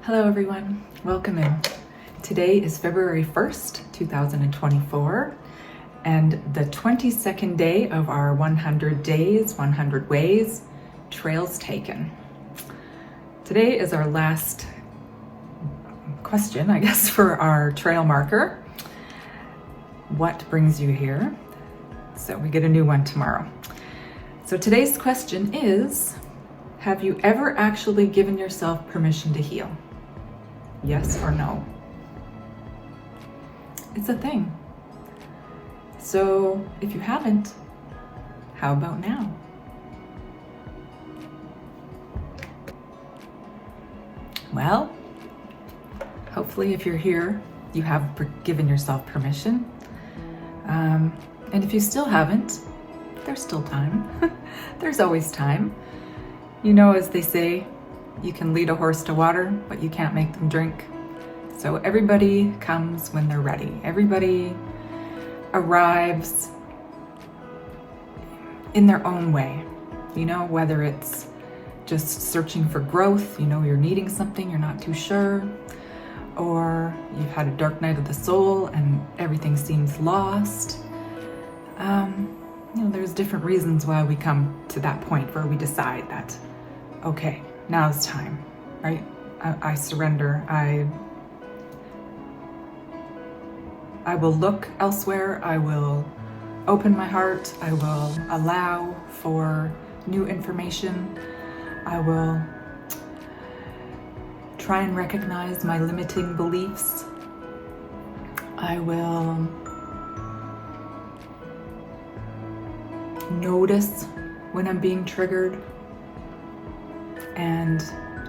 Hello everyone, welcome in. Today is February 1st, 2024, and the 22nd day of our 100 days, 100 ways, trails taken. Today is our last question, I guess, for our trail marker. What brings you here? So we get a new one tomorrow. So today's question is, have you ever actually given yourself permission to heal? Yes or no? It's a thing. So if you haven't, how about now? Well, hopefully if you're here, you have given yourself permission. And if you still haven't, there's still time. There's always time. You know, as they say, you can lead a horse to water, but you can't make them drink. So everybody comes when they're ready. Everybody arrives in their own way. You know, whether it's just searching for growth, you know, you're needing something, you're not too sure, or you've had a dark night of the soul and everything seems lost. You know, there's different reasons why we come to that point where we decide that, okay, now's time, right? I surrender. I will look elsewhere. I will open my heart. I will allow for new information. I will try and recognize my limiting beliefs. I will notice when I'm being triggered. And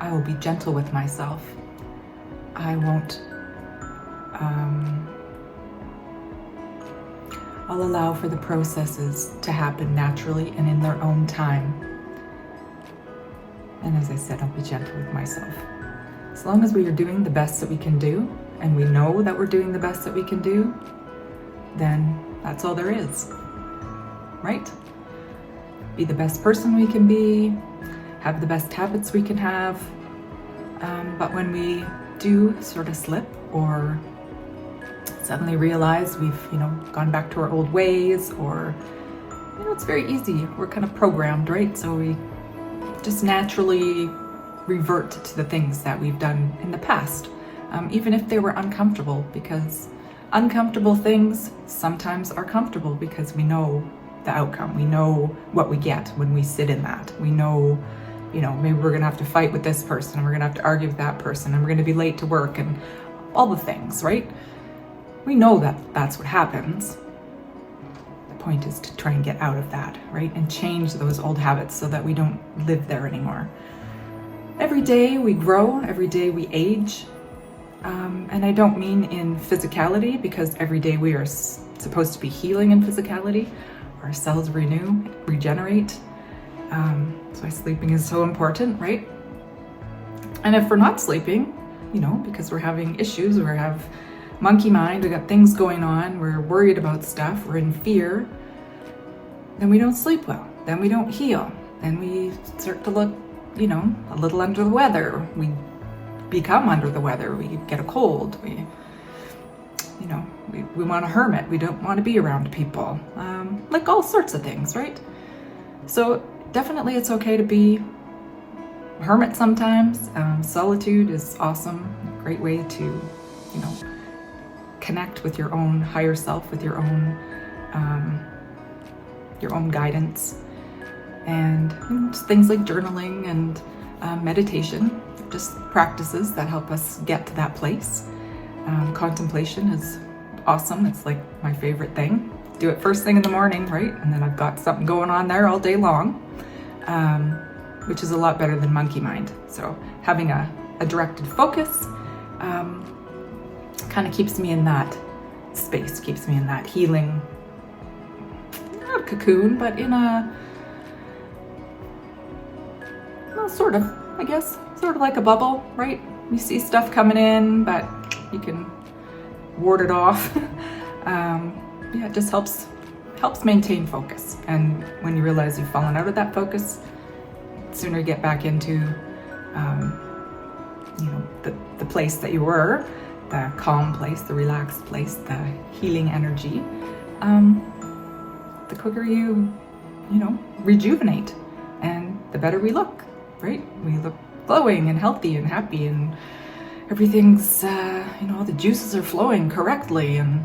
I will be gentle with myself. I won't, I'll allow for the processes to happen naturally and in their own time. And as I said, I'll be gentle with myself. As long as we are doing the best that we can do, and we know that we're doing the best that we can do, then that's all there is, right? Be the best person we can be, have the best habits we can have, but when we do sort of slip or suddenly realize we've, gone back to our old ways, or, it's very easy. We're kind of programmed, right? So we just naturally revert to the things that we've done in the past, even if they were uncomfortable, because uncomfortable things sometimes are comfortable because we know the outcome. We know what we get when we sit in that. We know, maybe we're gonna have to fight with this person, and we're gonna have to argue with that person, and we're gonna be late to work, and all the things, right? We know that that's what happens. The point is to try and get out of that, right? And change those old habits so that we don't live there anymore. Every day we grow, every day we age. And I don't mean in physicality, because every day we are supposed to be healing in physicality. Our cells renew, regenerate. That's why sleeping is so important, right? And if we're not sleeping, because we're having issues, we have monkey mind, we got things going on, we're worried about stuff, we're in fear, then we don't sleep well, then we don't heal, then we start to look, a little under the weather. We become under the weather, we get a cold, we want a hermit, we don't want to be around people, like all sorts of things, right? So definitely it's okay to be a hermit sometimes. Solitude is awesome, great way to, connect with your own higher self, with your own guidance. And just things like journaling and meditation, just practices that help us get to that place. Contemplation is awesome. It's like my favorite thing. Do it first thing in the morning, right? And then I've got something going on there all day long, which is a lot better than monkey mind. So having a directed focus kind of keeps me in that space, keeps me in that healing, not a cocoon, but in a, well, sort of, I guess, sort of like a bubble, right? You see stuff coming in, but you can ward it off. It just helps maintain focus. And when you realize you've fallen out of that focus, the sooner you get back into the place that you were, the calm place, the relaxed place, the healing energy, the quicker you rejuvenate, and the better we look, right? We look glowing and healthy and happy, and everything's, all the juices are flowing correctly, and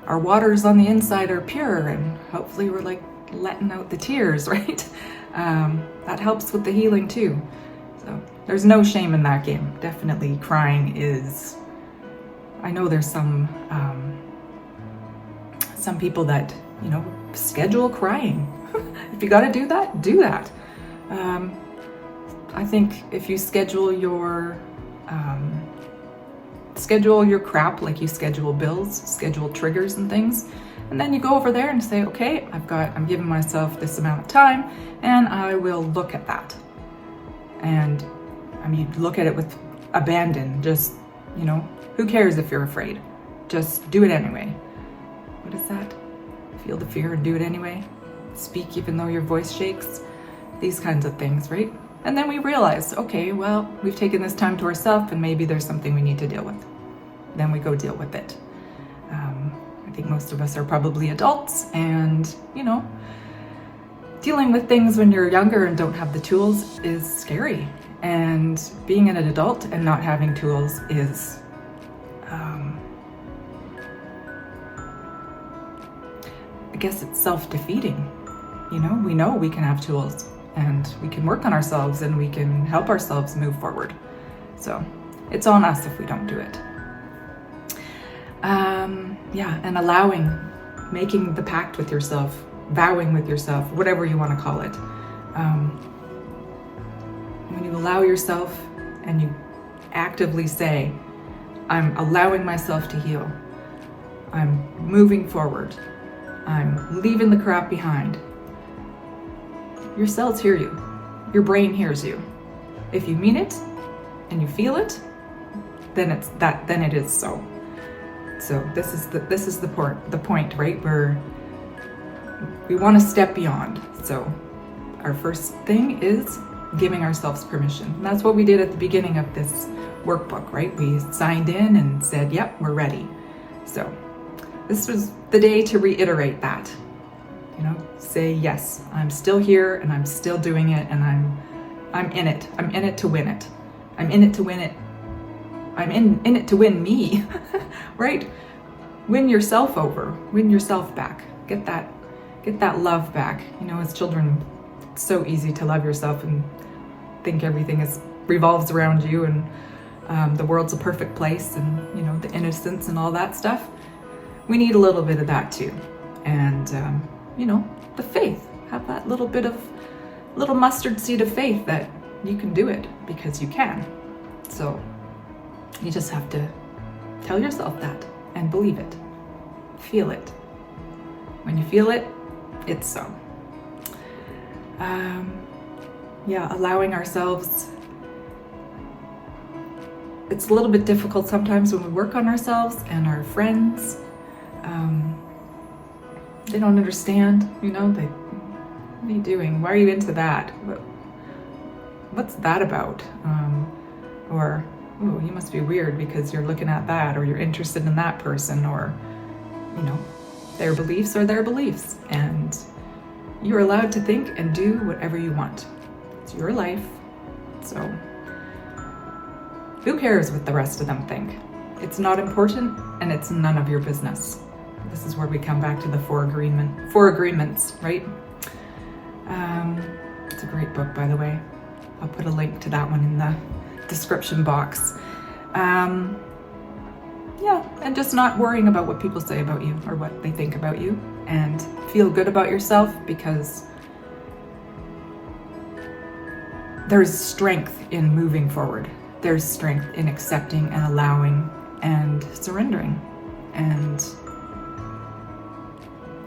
our waters on the inside are pure, and hopefully we're like letting out the tears, right? That helps with the healing too. So there's no shame in that game. Definitely crying is, I know there's some people that, schedule crying. If you gotta do that, do that. I think if you schedule your crap like you schedule bills, schedule triggers and things, and then you go over there and say, okay, I'm giving myself this amount of time, and I will look at that. And look at it with abandon. Just, who cares if you're afraid? Just do it anyway. What is that? Feel the fear and do it anyway. Speak even though your voice shakes. These kinds of things, right? And then we realize, okay, well, we've taken this time to ourselves, and maybe there's something we need to deal with. Then we go deal with it. I think most of us are probably adults, and, dealing with things when you're younger and don't have the tools is scary. And being an adult and not having tools is, I guess it's self-defeating. We know we can have tools, and we can work on ourselves, and we can help ourselves move forward. So it's on us if we don't do it. And making the pact with yourself, vowing with yourself, whatever you want to call it. When you allow yourself and you actively say, I'm allowing myself to heal. I'm moving forward. I'm leaving the crap behind. Your cells hear you. Your brain hears you. If you mean it and you feel it, then it is so. So this is the point, right? Where we want to step beyond. So our first thing is giving ourselves permission. And that's what we did at the beginning of this workbook, right? We signed in and said, yep, we're ready. So this was the day to reiterate that. Say, yes, I'm still here, and I'm still doing it, and I'm in it. I'm in it to win it. I'm in it to win it. I'm in it to win me, right? Win yourself over. Win yourself back. Get that love back. As children, it's so easy to love yourself and think everything revolves around you, and the world's a perfect place, and the innocence and all that stuff. We need a little bit of that too, and the faith. Have that little mustard seed of faith that you can do it, because you can. So you just have to tell yourself that and believe it. Feel it. When you feel it, it's so. Allowing ourselves. It's a little bit difficult sometimes when we work on ourselves, and our friends, they don't understand, what are you doing? Why are you into that? What's that about? Or, oh, you must be weird because you're looking at that, or you're interested in that person, or, their beliefs are their beliefs. And you're allowed to think and do whatever you want. It's your life. So who cares what the rest of them think? It's not important, and it's none of your business. This is where we come back to the four agreements, right? It's a great book, by the way. I'll put a link to that one in the description box. And just not worrying about what people say about you or what they think about you, and feel good about yourself, because there's strength in moving forward. There's strength in accepting and allowing and surrendering. And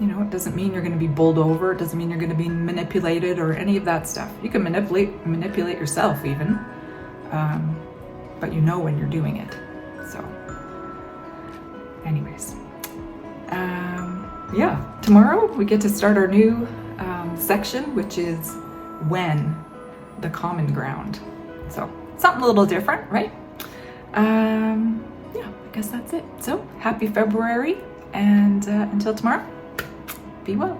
it doesn't mean you're going to be bowled over. It doesn't mean you're going to be manipulated or any of that stuff. You can manipulate yourself even, but when you're doing it. So anyways, tomorrow we get to start our new section, which is when, the common ground. So something a little different, right? Yeah, I guess that's it. So happy February, and until tomorrow, be well.